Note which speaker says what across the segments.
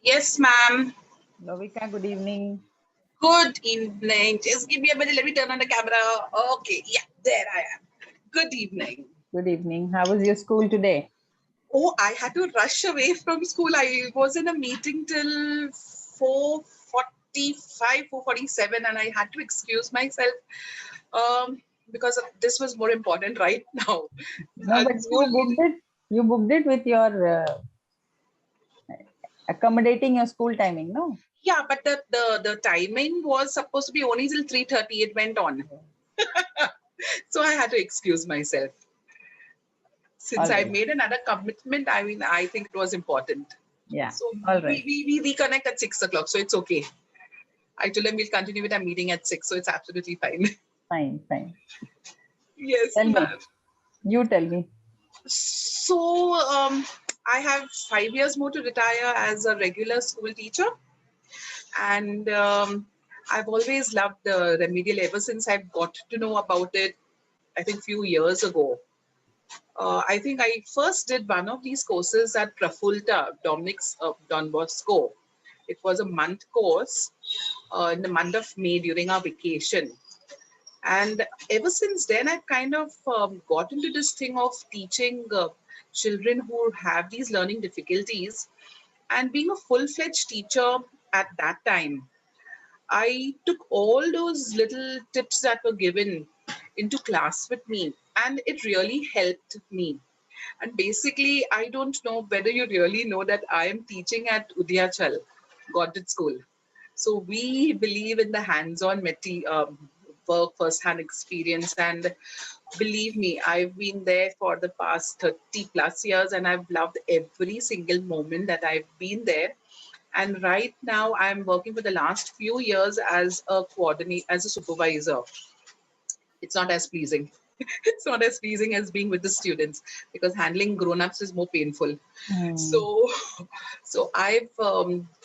Speaker 1: Yes, ma'am.
Speaker 2: Lovika, good evening.
Speaker 1: Good evening. Just give me a minute. Let me turn on the camera. Okay. Yeah, there I am. Good evening.
Speaker 2: Good evening. How was your school today?
Speaker 1: Oh, I had to rush away from school. I was in a meeting till 4:45, 4:47, and I had to excuse myself because this was more important right now.
Speaker 2: No, but
Speaker 1: School meeting.
Speaker 2: you booked it with your accommodating your school timing, no?
Speaker 1: Yeah, but the timing was supposed to be only till 3:30. It went on. So I had to excuse myself. Since
Speaker 2: All
Speaker 1: I
Speaker 2: right.
Speaker 1: made another commitment, I mean, I think it was important.
Speaker 2: Yeah.
Speaker 1: So
Speaker 2: All
Speaker 1: we,
Speaker 2: right.
Speaker 1: we, we reconnect at 6 o'clock, so it's okay. I told him we'll continue with our meeting at 6, so it's absolutely fine.
Speaker 2: Fine, fine.
Speaker 1: Yes,
Speaker 2: Tell me.
Speaker 1: ma'am.
Speaker 2: You tell me.
Speaker 1: So I have 5 years more to retire as a regular school teacher, and I've always loved remedial ever since I've got to know about it. I think few years ago. I think I first did one of these courses at Prafulta, Dominic's Don Bosco. It was a month course in the month of May during our vacation. And ever since then, I've kind of got into this thing of teaching children who have these learning difficulties. And being a full fledged teacher at that time, I took all those little tips that were given into class with me, and it really helped me. And basically, I don't know whether you really know that I am teaching at Udyachal, Godred School. So we believe in the hands-on work, first-hand experience, and believe me, I've been there for the past 30 plus years, and I've loved every single moment that I've been there. And right now, I'm working for the last few years as a coordinator, as a supervisor. It's not as pleasing. It's not as pleasing as being with the students because handling grown-ups is more painful.
Speaker 2: Hmm.
Speaker 1: So I've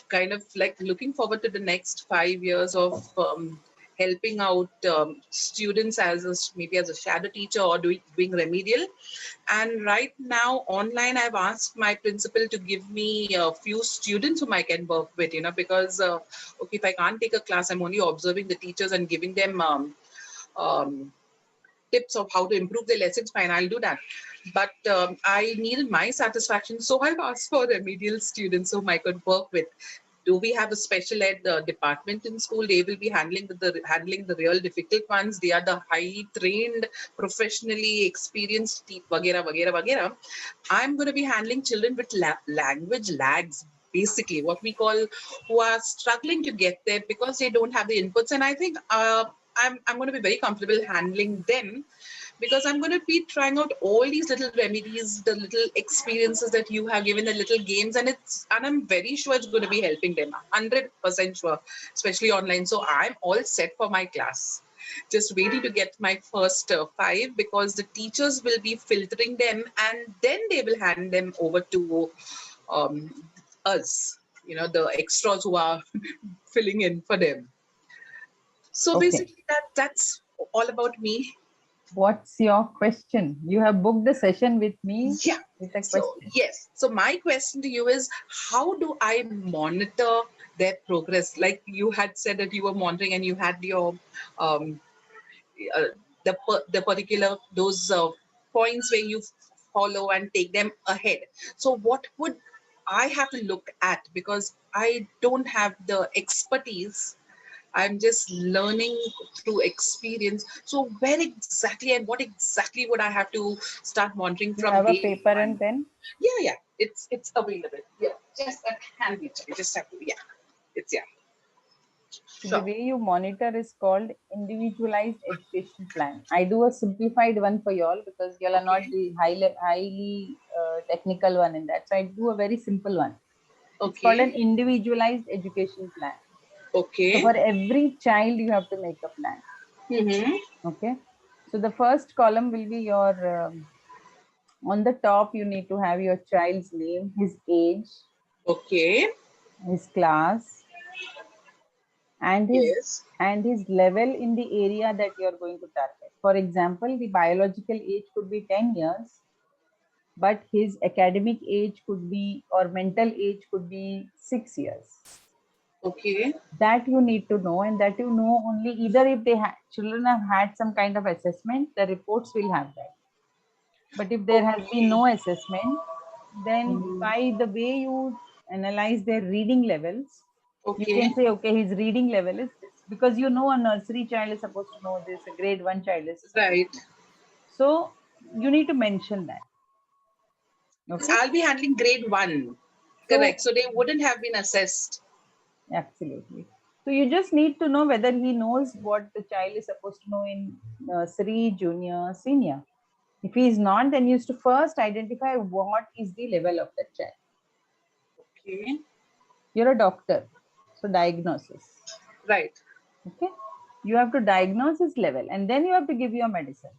Speaker 1: kind of like looking forward to the next 5 years of helping out students as maybe as a shadow teacher or doing remedial. And right now online, I've asked my principal to give me a few students whom I can work with, because okay, if I can't take a class, I'm only observing the teachers and giving them um, tips of how to improve their lessons, fine, I'll do that. But I needed my satisfaction, so I've asked for remedial students whom I could work with. Do we have a special ed department in school? They will be handling the real difficult ones. They are the highly trained, professionally experienced, vagera, vagera, vagera. I'm going to be handling children with language lags, basically what we call, who are struggling to get there because they don't have the inputs. And I think I'm going to be very comfortable handling them because I'm going to be trying out all these little remedies, the little experiences that you have given, the little games, and I'm very sure it's going to be helping them, 100% sure, especially online. So I'm all set for my class. Just waiting to get my first five because the teachers will be filtering them and then they will hand them over to um, us, the extras who are filling in for them. So
Speaker 2: Okay.
Speaker 1: basically, that's all about me.
Speaker 2: What's your question? You have booked the session with me
Speaker 1: Yeah.
Speaker 2: with a
Speaker 1: So
Speaker 2: question.
Speaker 1: yes. So my question to you is, how do I monitor their progress? Like you had said that you were monitoring and you had your um, uh, the particular those points where you follow and take them ahead. So what would I have to look at, because I don't have the expertise. I'm just learning through experience. So where exactly and what exactly would I have to start monitoring
Speaker 2: You
Speaker 1: from
Speaker 2: have a
Speaker 1: day
Speaker 2: paper and
Speaker 1: one?
Speaker 2: pen.
Speaker 1: Yeah. It's available. Yeah. Just a hand me. I just have to, yeah. It's, yeah.
Speaker 2: So the
Speaker 1: Sure.
Speaker 2: way you monitor is called individualized education plan. I do a simplified one for y'all because y'all are not
Speaker 1: Okay.
Speaker 2: the highly technical one in that. So I do a very simple one. It's called an
Speaker 1: Okay.
Speaker 2: individualized education plan. So
Speaker 1: Okay.
Speaker 2: for every child, you have to make a plan.
Speaker 1: Mm-hmm.
Speaker 2: Okay. So the first column will be your, on the top, you need to have your child's name, his age,
Speaker 1: Okay.
Speaker 2: his class, and his
Speaker 1: Yes.
Speaker 2: level in the area that you are going to target. For example, the biological age could be 10 years, but his academic age could be, or mental age could be 6 years.
Speaker 1: Okay.
Speaker 2: That you need to know, and that you know only either if they children have had some kind of assessment, the reports will have that. But if there has been
Speaker 1: Okay.
Speaker 2: no assessment, then
Speaker 1: Mhm.
Speaker 2: by the way you analyze their reading levels, you
Speaker 1: Okay.
Speaker 2: can say, okay, his reading level is this, because you know a nursery child is supposed to know this, a grade 1 child is supposed
Speaker 1: Right.
Speaker 2: to know. So you need to mention that. Okay.
Speaker 1: I'll be handling grade 1.
Speaker 2: So
Speaker 1: Correct. So they wouldn't have been assessed.
Speaker 2: absolutely. So you just need to know whether he knows what the child is supposed to know in nursery, junior, senior. If he is not, then you have to first identify what is the level of that child.
Speaker 1: Okay.
Speaker 2: You're a doctor, so diagnosis.
Speaker 1: Right.
Speaker 2: Okay. You have to diagnose his level, and then you have to give your medicine.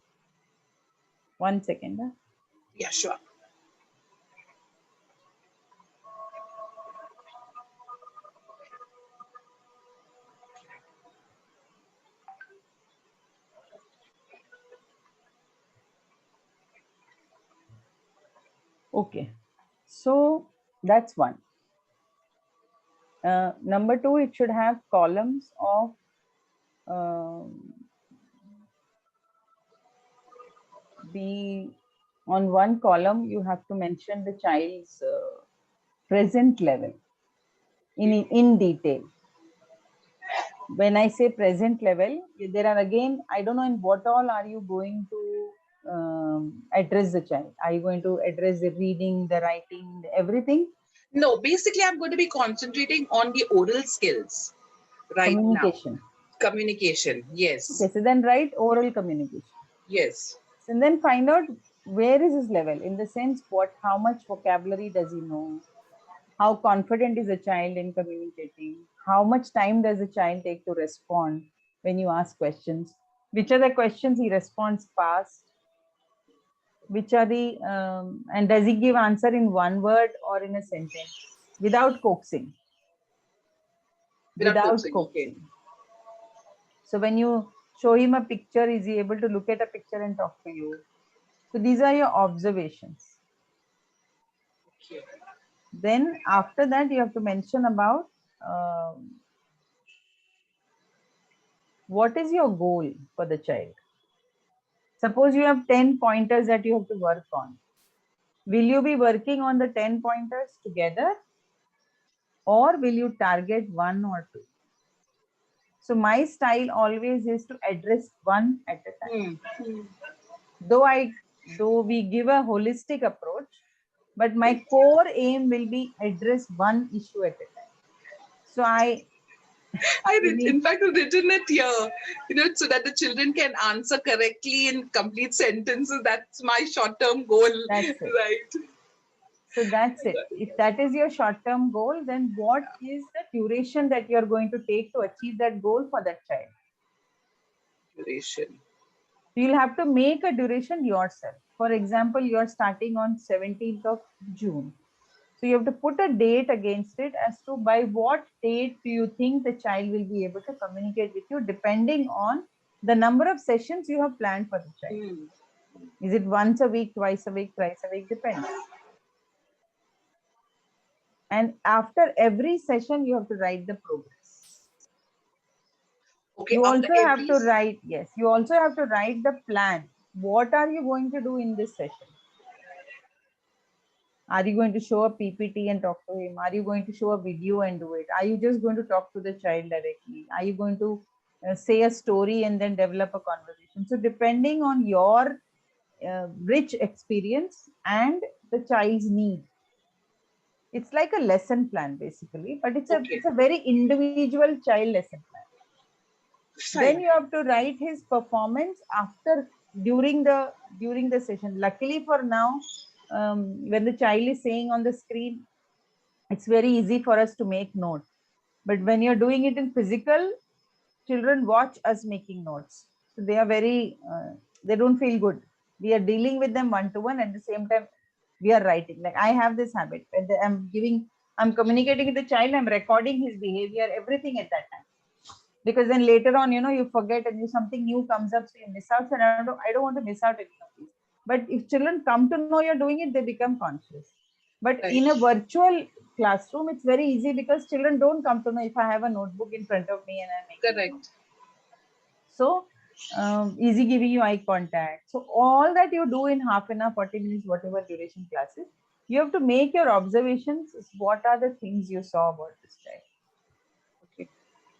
Speaker 2: 1 second.
Speaker 1: Yeah, sure.
Speaker 2: Okay. So that's one. Number two, it should have columns of the, on one column you have to mention the child's present level in detail. When I say present level, there are again, I don't know in what all are you going to address the child. Are you going to address the reading, the writing, everything?
Speaker 1: No, basically, I'm going to be concentrating on the oral skills right now.
Speaker 2: Communication.
Speaker 1: Communication. Yes.
Speaker 2: Okay, so then write oral communication.
Speaker 1: Yes.
Speaker 2: And then find out where is his level, in the sense what, how much vocabulary does he know, how confident is a child in communicating, how much time does a child take to respond when you ask questions, which are the questions he responds fast, which are the and does he give answer in one word or in a sentence without coaxing.
Speaker 1: Without
Speaker 2: Without
Speaker 1: coaxing. Okay.
Speaker 2: coaxing. So when you show him a picture, is he able to look at a picture and talk to you? So these are your observations.
Speaker 1: Okay.
Speaker 2: Then after that, you have to mention about what is your goal for the child. Suppose you have 10 pointers that you have to work on. Will you be working on the 10 pointers together, or will you target one or two? So my style always is to address one at a time. Though we give a holistic approach, but my core aim will be address one issue at a time. So
Speaker 1: In fact, I've written it here, so that the children can answer correctly in complete sentences. That's my short-term goal.
Speaker 2: that's it.
Speaker 1: Right.
Speaker 2: So that's it. If that is your short-term goal, then what is the duration that you're going to take to achieve that goal for that child?
Speaker 1: Duration.
Speaker 2: You'll have to make a duration yourself. For example, you're starting on 17th of June. So you have to put a date against it as to by what date do you think the child will be able to communicate with you, depending on the number of sessions you have planned for the child. Is it once a week, twice a week, thrice a week? Depends. And after every session, you have to write the progress.
Speaker 1: Okay.
Speaker 2: You
Speaker 1: After
Speaker 2: also have
Speaker 1: every.
Speaker 2: to write, yes, you also have to write the plan. What are you going to do in this session? Are you going to show a PPT and talk to him? Are you going to show a video and do it? Are you just going to talk to the child directly? Are you going to say a story and then develop a conversation? So depending on your rich experience and the child's need, it's like a lesson plan basically, but it's
Speaker 1: Okay.
Speaker 2: a very individual child lesson plan. Then
Speaker 1: Fine.
Speaker 2: you have to write his performance after, during the session. Luckily for now, when the child is saying on the screen, it's very easy for us to make note. But when you're doing it in physical, children watch us making notes, so they are very they don't feel good. We are dealing with them one to one, at the same time we are writing. Like I have this habit, when I'm communicating with the child, I'm recording his behavior, everything at that time, because then later on, you forget, and something new comes up, so you miss out. And I don't want to miss out any of these. But if children come to know you're doing it, they become conscious. But
Speaker 1: Right.
Speaker 2: in a virtual classroom, it's very easy because children don't come to know if I have a notebook in front of me and I'm making notes.
Speaker 1: Correct.
Speaker 2: So easy giving you eye contact. So all that you do in half an hour, 40 minutes, whatever duration classes, you have to make your observations. What are the things you saw about this child?
Speaker 1: Okay.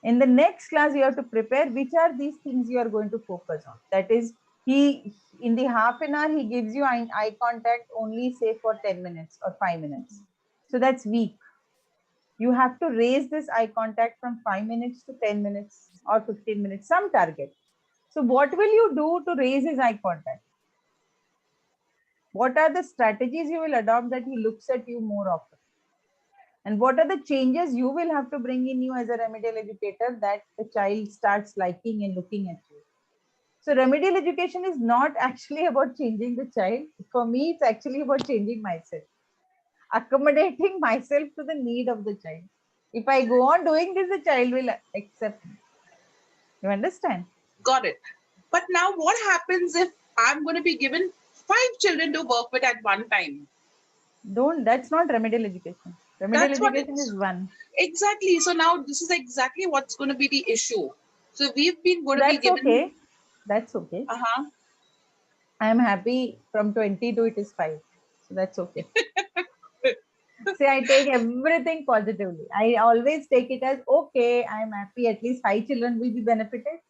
Speaker 2: In the next class, you have to prepare which are these things you are going to focus on. That is, he in the half an hour, he gives you eye contact only say for 10 minutes or 5 minutes. So that's weak. You have to raise this eye contact from 5 minutes to 10 minutes or 15 minutes, some target. So what will you do to raise his eye contact? What are the strategies you will adopt that he looks at you more often? And what are the changes you will have to bring in you as a remedial educator that the child starts liking and looking at you? So remedial education is not actually about changing the child. For me, it's actually about changing myself, accommodating myself to the need of the child. If I go on doing this, the child will accept me. You understand?
Speaker 1: Got it. But now what happens if I'm going to be given 5 children to work with at one time?
Speaker 2: Don't, that's not remedial education. Remedial
Speaker 1: That's what
Speaker 2: education
Speaker 1: it's
Speaker 2: is one.
Speaker 1: exactly. So now this is exactly what's going to be the issue. So we've been
Speaker 2: So
Speaker 1: going to be
Speaker 2: that's
Speaker 1: given,
Speaker 2: okay. That's okay.
Speaker 1: uh-huh.
Speaker 2: I am happy from 20 to it is 5. So that's okay. See, I take everything positively. I always take it as okay, I'm happy. At least 5 children will be benefited.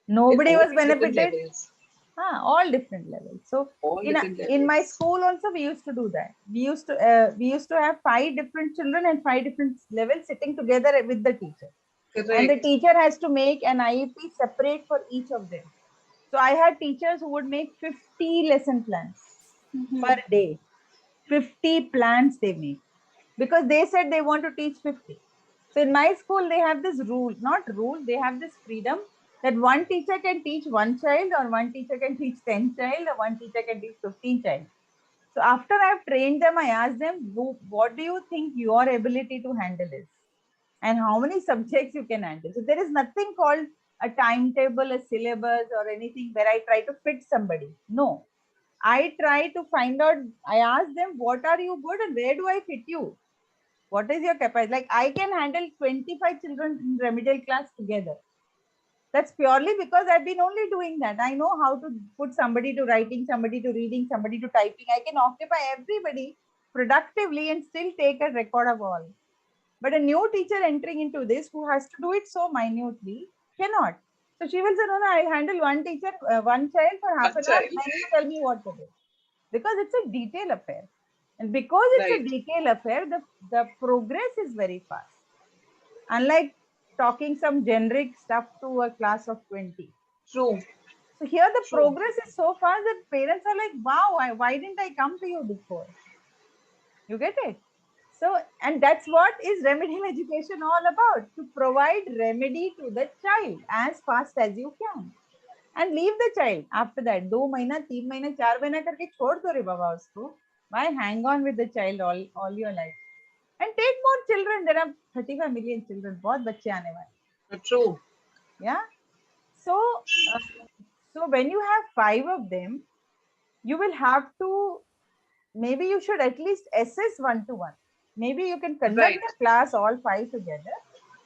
Speaker 1: In
Speaker 2: Nobody
Speaker 1: all
Speaker 2: was
Speaker 1: these different
Speaker 2: benefited.
Speaker 1: levels.
Speaker 2: All different levels. So
Speaker 1: All different
Speaker 2: in my
Speaker 1: levels.
Speaker 2: school also we used to do that. We used to have 5 different children and 5 different levels sitting together with the teacher, and the
Speaker 1: Correct.
Speaker 2: teacher has to make an IEP separate for each of them. So I had teachers who would make 50 lesson plans per
Speaker 1: Mhm.
Speaker 2: day. 50 plans they make because they said they want to teach 50. So in my school, they have this rule, not rule, they have this freedom that one teacher can teach one child, or one teacher can teach 10 child, or one teacher can teach 15 child. So after I've trained them, I asked them, what do you think your ability to handle is? And how many subjects you can handle? So there is nothing called a timetable, a syllabus, or anything where I try to fit somebody. No, I try to find out, I ask them, what are you good and where do I fit you? What is your capacity? Like I can handle 25 children in remedial class together. That's purely because I've been only doing that. I know how to put somebody to writing, somebody to reading, somebody to typing. I can occupy everybody productively and still take a record of all. But a new teacher entering into this who has to do it so minutely cannot. So she will say, no, no, I'll handle one teacher, one child for half
Speaker 1: One
Speaker 2: an hour.
Speaker 1: child.
Speaker 2: Then you tell me what to do. Because it's a detail affair. And because it's a
Speaker 1: Right.
Speaker 2: detail affair, the progress is very fast. Unlike talking some generic stuff to a class of 20.
Speaker 1: True.
Speaker 2: So here the
Speaker 1: True.
Speaker 2: progress is so fast that parents are like, wow, why didn't I come to you before? You get it? So, and that's what is remedial education all about, to provide remedy to the child as fast as you can. And leave the child after that. 2 महीना 3 महीना 4 महीना करके छोड़ दो रे बाबा उसको. Why hang on with the child all your life? And take more children. There are 35 million children. बहुत बच्चे आने वाले.
Speaker 1: True.
Speaker 2: Yeah. So, uh, so when you have 5 of them, you will have to, maybe you should at least assess one-to-one. Maybe you can conduct
Speaker 1: Right.
Speaker 2: the class all 5 together,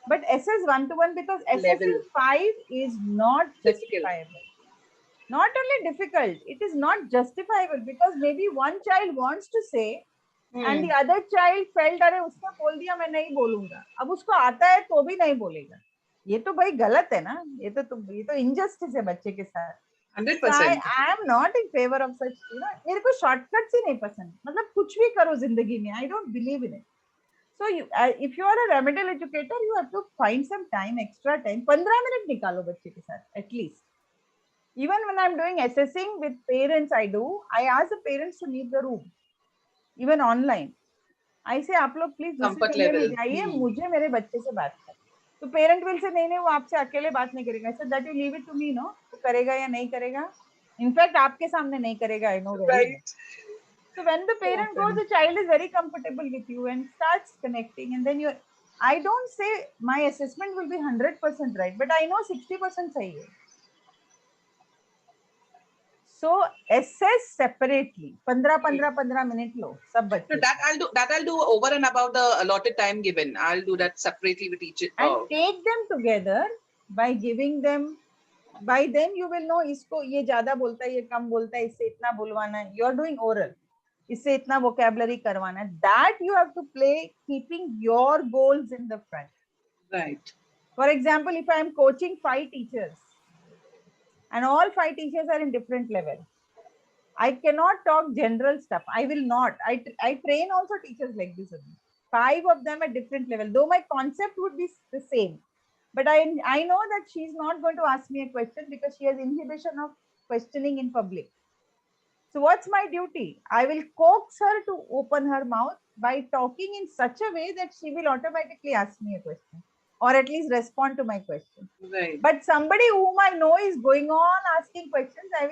Speaker 2: but assess one-to-one, because assessing
Speaker 1: Level.
Speaker 2: 5 is not
Speaker 1: Difficult.
Speaker 2: justifiable. Not only difficult, it is not justifiable, because maybe one child wants to say and
Speaker 1: Hmm.
Speaker 2: the other child felt, अरे उसने बोल दिया मैं नहीं बोलूंगा, अब उसको आता है तो भी नहीं बोलेगा. ये तो भाई गलत है ना, ये तो injustice है बच्चे के साथ. So
Speaker 1: 100%.
Speaker 2: I am not in favor of such, मेरे को shortcuts ही नहीं पसंद. मतलब कुछ भी करो जिंदगी में, I don't believe in it. So if you are a remedial educator, you have to find some time, extra time. 15 minute निकालो बच्चे के साथ at least. Even when I'm doing assessing with parents, I ask the parents to leave the room, even online. I say, आप लोग please दूसरे
Speaker 1: Comfort
Speaker 2: कमरे में
Speaker 1: level.
Speaker 2: जाइए,
Speaker 1: Hmm.
Speaker 2: मुझे मेरे बच्चे से बात करना. तो पेरेंट विल से नहीं नहीं, वो आपसे अकेले बात नहीं करेगा. Sir that you leave it to me, no, वो करेगा या नहीं करेगा. इनफैक्ट आपके सामने नहीं करेगा, I know very well.
Speaker 1: Right.
Speaker 2: So when the
Speaker 1: So
Speaker 2: parent goes,
Speaker 1: often.
Speaker 2: the child is very comfortable with you and starts connecting, and then you, I don't say my assessment will be 100% right, but I know 60% sahi hai. So assess separately. 15 minute लो सब
Speaker 1: So
Speaker 2: बच्चे
Speaker 1: that I'll do. That I'll do over and above the allotted time given. I'll do that separately with each.
Speaker 2: and take them together by giving them. By then you will know इसको ये ज्यादा बोलता है, ये कम बोलता है, इससे इतना बुलवाना है. You are doing oral. इससे इतना vocabulary करवाना है. That you have to play keeping your goals in the front.
Speaker 1: Right.
Speaker 2: For example, if I am coaching 5 teachers and all 5 teachers are in different level, I cannot talk general stuff. I will not. I train also teachers like this only. 5 of them at different level, though my concept would be the same. But I know that she's not going to ask me a question because she has inhibition of questioning in public. So what's my duty? I will coax her to open her mouth by talking in such a way that she will automatically ask me a question or at least respond to my question.
Speaker 1: Right.
Speaker 2: But somebody whom I know is going on asking questions, I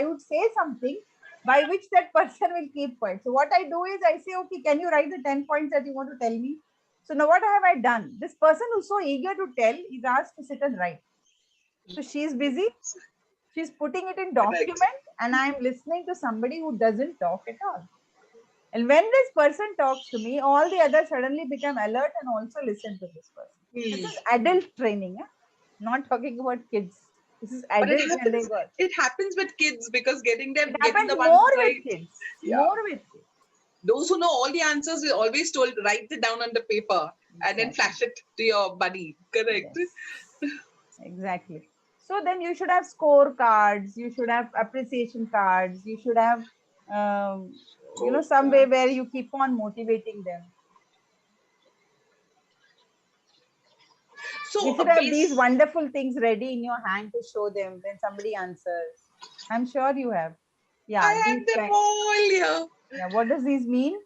Speaker 2: would say something by which that person will keep quiet. So what I do is I say, okay, can you write the 10 points that you want to tell me? So now what have I done? This person who's so eager to tell is asked to sit and write. So she's busy. She's putting it in document, and I'm listening to somebody who doesn't talk at all. And when this person talks to me, all the others suddenly become alert and also listen to this person. This is adult training, not talking about kids. This is
Speaker 1: But
Speaker 2: adult when they work.
Speaker 1: it happens with kids because getting them
Speaker 2: It
Speaker 1: getting
Speaker 2: happens
Speaker 1: the ones
Speaker 2: more
Speaker 1: right.
Speaker 2: with kids.
Speaker 1: Yeah.
Speaker 2: More with kids.
Speaker 1: Those who know all the answers are always told write it down on the paper and then flash it to your buddy. Correct.
Speaker 2: Yes. Exactly. So then you should have scorecards. You should have appreciation cards. You should have some way where you keep on motivating them.
Speaker 1: So
Speaker 2: you should have these wonderful things ready in your hand to show them when somebody answers. I'm sure you have. Yeah,
Speaker 1: I have them all here.
Speaker 2: Yeah, what does these mean?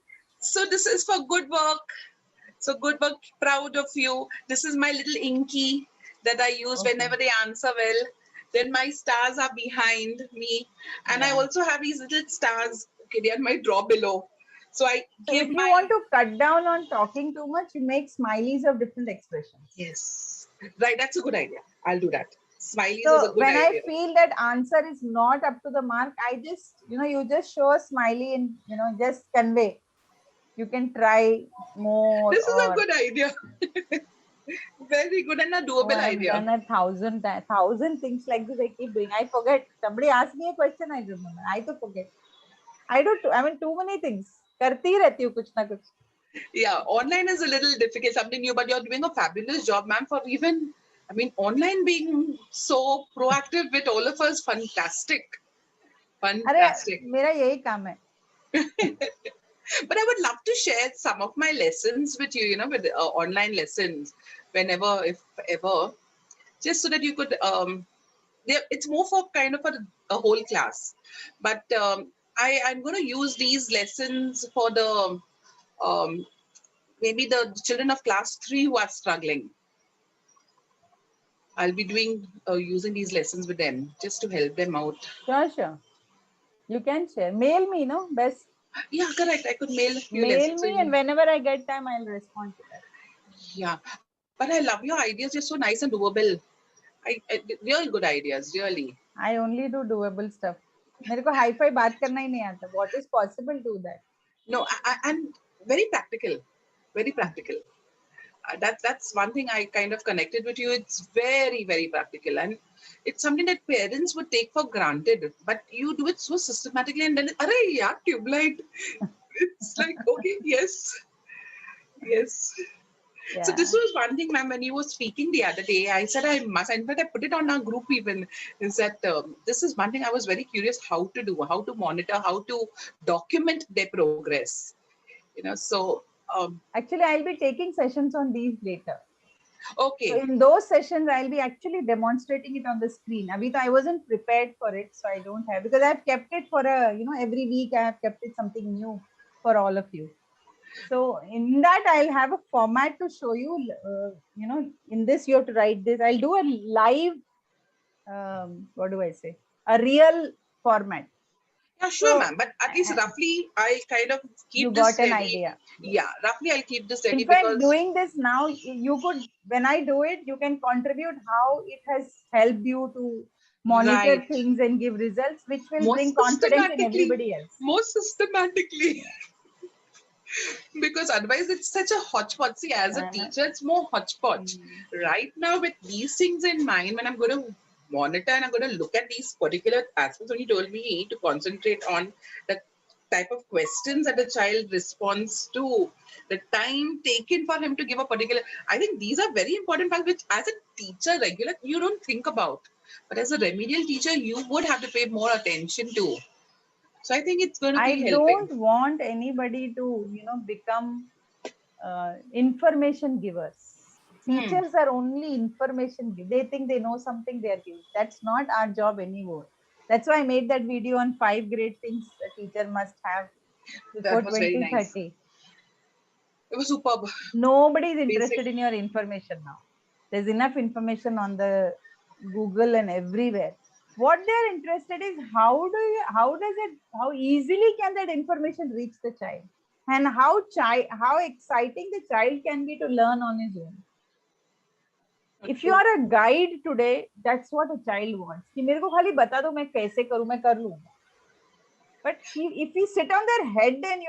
Speaker 1: So this is for good work. So good work, proud of you. This is my little inky that I use whenever they answer well. Then my stars are behind me. And I also have these little stars. Okay, they are my draw below. So I give
Speaker 2: if you want to cut down on talking too much, you make smileys of different expressions.
Speaker 1: Yes. Right, that's a good idea. I'll do that. Smileys
Speaker 2: so
Speaker 1: is a good
Speaker 2: when
Speaker 1: idea.
Speaker 2: I feel that answer is not up to the mark, I just, you just show a smiley and, just convey. You can try more.
Speaker 1: This is a good idea. Very good and a doable idea.
Speaker 2: I've done 1,000 things like this. I keep doing. I forget. Somebody asked me a question, I remember. I to forget. I do. Too many things. करती रहती हूँ कुछ ना कुछ.
Speaker 1: Yeah, online is a little difficult, something new, but you're doing a fabulous job, ma'am, for even, online being so proactive with all of us. Fantastic. Fantastic.
Speaker 2: अरे मेरा यही काम है.
Speaker 1: But I would love to share some of my lessons with you, with online lessons, whenever, if ever, just so that you could, it's more for kind of a whole class. But I'm going to use these lessons for the, maybe the children of class 3 who are struggling. I'll be doing, using these lessons with them just to help them out.
Speaker 2: Sure. You can share. Mail me, no? Best.
Speaker 1: Yeah, correct. I could mail
Speaker 2: me and whenever I get time, I'll respond to that.
Speaker 1: Yeah, but I love your ideas. You're so nice and doable. Real good ideas, really. I
Speaker 2: only do doable stuff. मेरे को hi-fi बात करना ही नहीं आता. What is possible to that?
Speaker 1: No, I'm very practical. Very practical. That's one thing I kind of connected with you. It's very, very practical. And it's something that parents would take for granted, but you do it so systematically, and then, arey, yeah, tube light. It's like, okay, yes. Yeah. So this was one thing, ma'am, when you were speaking the other day, I said I must, in fact, I put it on our group even, is that this is one thing I was very curious how to do, how to monitor, how to document their progress. So...
Speaker 2: actually, I'll be taking sessions on these later.
Speaker 1: Okay.
Speaker 2: So in those sessions, I'll be actually demonstrating it on the screen. Abhi, I wasn't prepared for it, so I don't have, because I've kept it for every week I have kept it something new for all of you. So in that, I'll have a format to show you, in this you have to write this. I'll do a live, what do I say? A real format.
Speaker 1: Yeah, sure, ma'am. But at least roughly, I'll kind of keep this
Speaker 2: steady. You got an idea.
Speaker 1: Yeah, roughly I'll keep this steady.
Speaker 2: In fact, doing this now, you could, when I do it, you can contribute how it has helped you to monitor
Speaker 1: Right.
Speaker 2: things and give results, which will
Speaker 1: More
Speaker 2: bring confidence in
Speaker 1: systematically.
Speaker 2: everybody else.
Speaker 1: More systematically. Because otherwise it's such a hodgepodge. See, as a
Speaker 2: And,
Speaker 1: teacher, it's more hodgepodge. Right now, with these things in mind, when I'm going to monitor and I'm going to look at these particular aspects, when you told me you need to concentrate on the type of questions that the child responds to, the time taken for him to give a particular, I think these are very important facts which as a teacher, regular, you don't think about. But as a remedial teacher, you would have to pay more attention to. So I think it's going to
Speaker 2: I
Speaker 1: be helping.
Speaker 2: don't want anybody to, become information givers.
Speaker 1: Hmm.
Speaker 2: Teachers are only information givers. They think they know something they are giving. That's not our job anymore. That's why I made that video on 5 great things a teacher must have before
Speaker 1: That was very nice.
Speaker 2: 2030.
Speaker 1: It was superb.
Speaker 2: Nobody is
Speaker 1: Basic.
Speaker 2: interested in your information now. There's enough information on the Google and everywhere. What they're interested is how easily can that information reach the child, and how exciting the child can be to learn on his own. If you
Speaker 1: True.
Speaker 2: are a guide today, that's what a child wants. कि मेरे को खाली बता दो मैं कैसे करूं मैं कर लूंगा. But if we sit on their head and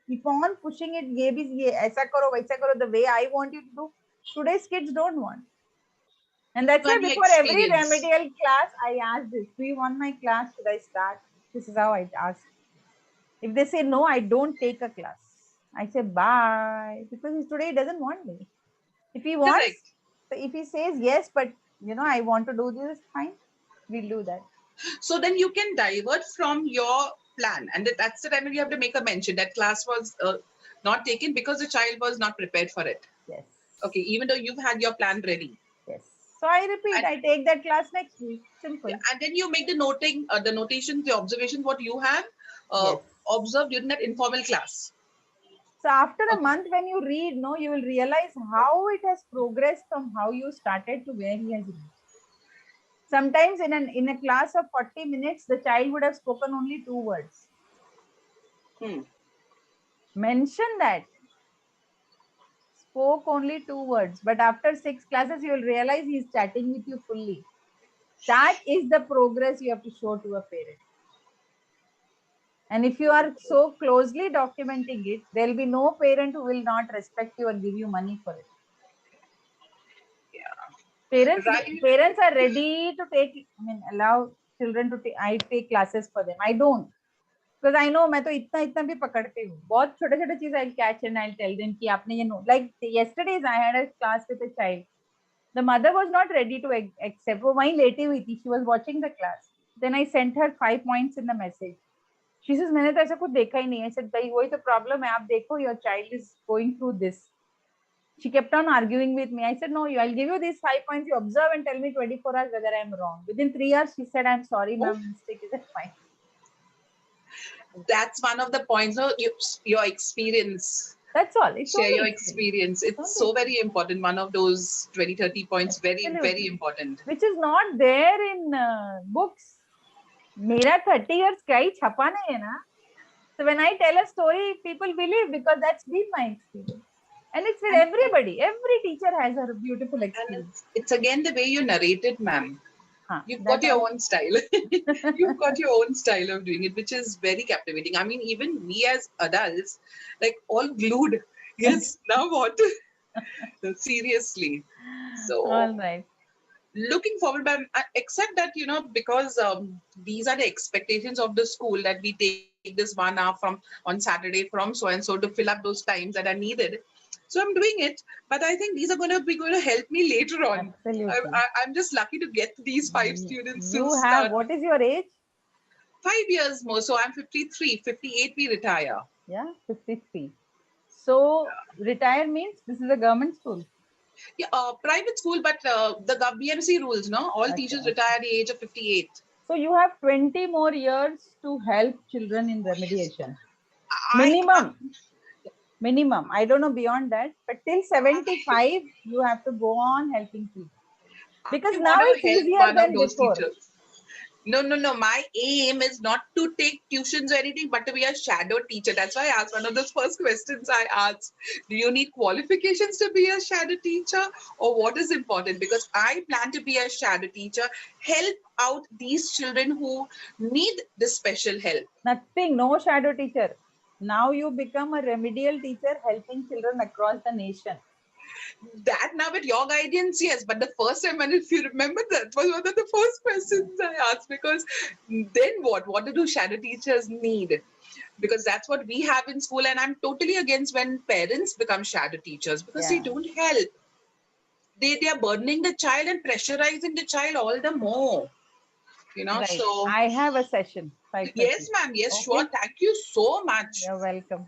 Speaker 2: keep on pushing it, ये भी ये ऐसा करो वैसा करो, the way I want you to do, today's kids don't want. And that's why
Speaker 1: One
Speaker 2: before every
Speaker 1: experience.
Speaker 2: remedial class, I ask this: do you want my class? Should I start? This is how I ask. If they say no, I don't take a class. I say bye, because today he doesn't want me. If he wants,
Speaker 1: Correct.
Speaker 2: if he says yes, but I want to do this, fine, we'll do that.
Speaker 1: So then you can divert from your plan, and that's the time when you have to make a mention that class was not taken because the child was not prepared for it.
Speaker 2: Yes.
Speaker 1: Okay, even though you've had your plan ready.
Speaker 2: Yes. So I repeat,
Speaker 1: And,
Speaker 2: I take that class next week. Simple.
Speaker 1: and then you make the noting, the notations, the observations, what you have
Speaker 2: Yes.
Speaker 1: observed during that informal class.
Speaker 2: So after a
Speaker 1: Okay.
Speaker 2: month, when you read, you will realize how it has progressed from how you started to where he has reached. Sometimes in a class of 40 minutes, the child would have spoken only 2 words. Mention that. Spoke only 2 words, but after 6 classes, you will realize he is chatting with you fully. That is the progress you have to show to a parent. And if you are so closely documenting it, there will be no parent who will not respect you and give you money for it.
Speaker 1: Yeah. Right.
Speaker 2: Parents are ready to allow children to take. I take classes for them. I don't. Because I know मैं तो इतना भी पकड़ती हूँ. बहुत छोटे चीज I'll catch and I'll tell them कि आपने ये know. Like yesterday I had a class with a child. The mother was not ready to accept. वो वहीं लेटी हुई थी. She was watching the class. Then I sent her 5 points in the message. She says मैंने तो ऐसा कुछ देखा ही नहीं. I said भाई वही तो problem है. आप देखो your child is going through this. She kept on arguing with me. I said no, I'll give you these 5 points. You observe and tell me 24 hours whether I'm wrong. Within 3 hours she said I'm sorry ma'am, mistake is fine.
Speaker 1: That's one of the points. No, your experience.
Speaker 2: That's all. It's
Speaker 1: Share your
Speaker 2: experience.
Speaker 1: It's so very important. One of those 20-30 points, very,
Speaker 2: Absolutely.
Speaker 1: very important.
Speaker 2: Which is not there in books. मेरा 30 years का ही छपा नहीं है ना. So when I tell a story, people believe because that's been my experience. And it's with everybody. Every teacher has a beautiful experience.
Speaker 1: And it's again the way you narrate it, ma'am. You've got your own style. You've got your own style of doing it, which is very captivating. I mean, even we as adults, like all glued. Yes, now what? Seriously. So,
Speaker 2: all right.
Speaker 1: Looking forward, but except that, because these are the expectations of the school that we take this 1 hour from on Saturday from so and so to fill up those times that are needed. So I'm doing it, but I think these are going to help me later on.
Speaker 2: Absolutely.
Speaker 1: I'm just lucky to get these 5 students.
Speaker 2: You have, what is your age?
Speaker 1: 5 years more. So I'm 53, 58 we retire.
Speaker 2: Yeah, 53. So retire means this is a government school.
Speaker 1: Yeah, private school, but the BMC rules, no? All teachers retire at the age of 58.
Speaker 2: So you have 20 more years to help children in remediation. Minimum. Minimum. I don't know beyond that, but till 75, you have to go on helping people. Because now it's easier than before.
Speaker 1: Teachers. No. My aim is not to take tuitions or anything, but to be a shadow teacher. That's why I asked one of those first questions I asked. Do you need qualifications to be a shadow teacher, or what is important? Because I plan to be a shadow teacher, help out these children who need this special help.
Speaker 2: Nothing, no shadow teacher. Now you become a remedial teacher helping children across the nation.
Speaker 1: That now with your guidance, yes. But the first time, and if you remember, that was one of the first questions I asked, because then what? What do shadow teachers need? Because that's what we have in school, and I'm totally against when parents become shadow teachers, because they
Speaker 2: Yeah.
Speaker 1: don't help. They are burdening the child and pressurizing the child all the more.
Speaker 2: Right.
Speaker 1: So
Speaker 2: I have a session, 5:30.
Speaker 1: yes, ma'am. Yes, sure.
Speaker 2: Okay.
Speaker 1: Thank you so much.
Speaker 2: You're welcome.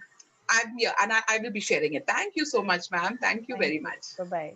Speaker 1: I'm here, and I will be sharing it. Thank you so much, ma'am. Thank you
Speaker 2: Thank
Speaker 1: very
Speaker 2: you.
Speaker 1: much.
Speaker 2: Bye-bye.